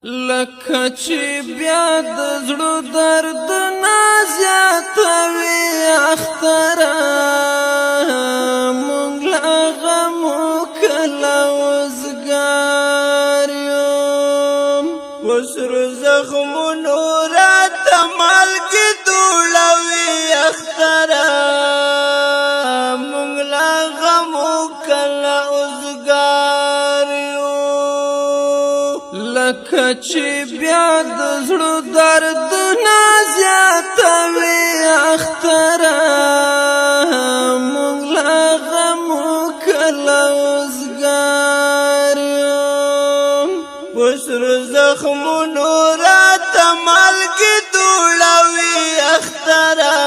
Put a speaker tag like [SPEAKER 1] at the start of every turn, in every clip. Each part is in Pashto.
[SPEAKER 1] لکه چې بیا د زړه درد نه زیاتوي اختره مونږ لا غمو کله وزګار یم وسرو زخمونو راته مالګې دوړوي اختره مونږ لا غمو کله وزګار لکه چې بیا د زړه درد نه زیاتوي اختره مونږ لا غمو کله وزګار یم وسرو زخمونو راته مالګې دوړوي اختره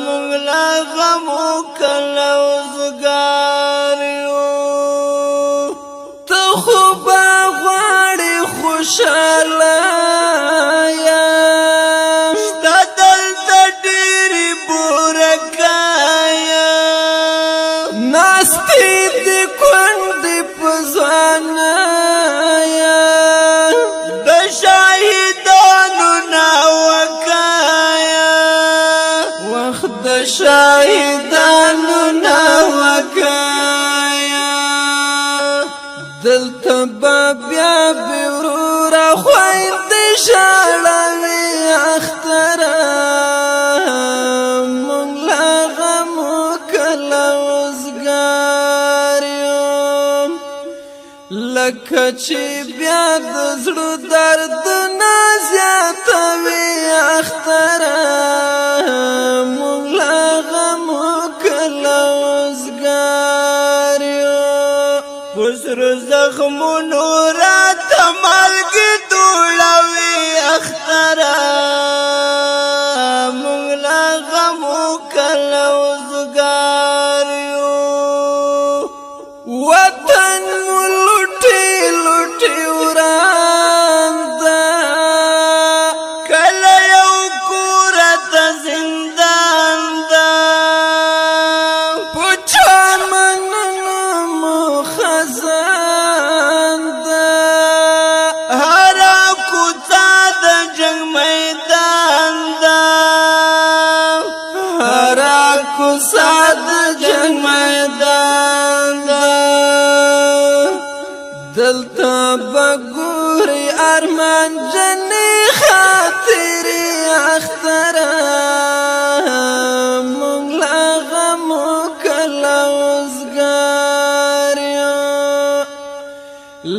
[SPEAKER 1] مونږ لا غمو کله وزګار یم ته خو خوشاله یم شته دلته ډېرې بورکه ناستې دې کونډې په ځوانه یم د شاهدانو ناوکه یم وخت د شاهدانو ناوکه یم دلته به بیا خوایندې ژړوي اختره مونږ لا غمو کله وزګار یم لکه چې بیا د زړه درد نه زیاتوي اختره مونږ لا غمو کله وزګار یم وسرو زخمونو راته مالګې دوړوي اختره مونږ لا غمو کله وزګار یو وطن مو لوټي لوټي وران ده کله یو کور ته زندان ده په چمنونو مو خزان ده کوڅه د جنګ میدان ده دلته به ګورې ارمان جنې خاطرې اختره مونږ لا غمو کله وزګار یم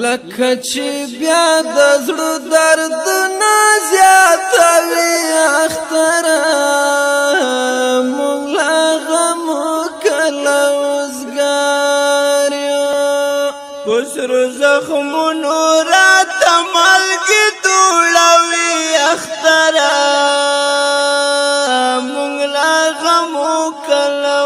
[SPEAKER 1] لکه چې بیا د زړه درد نه زیاتوي اختره وسرو زخمونو راته مالګې دوړوي اختره مونږ لا غمو کله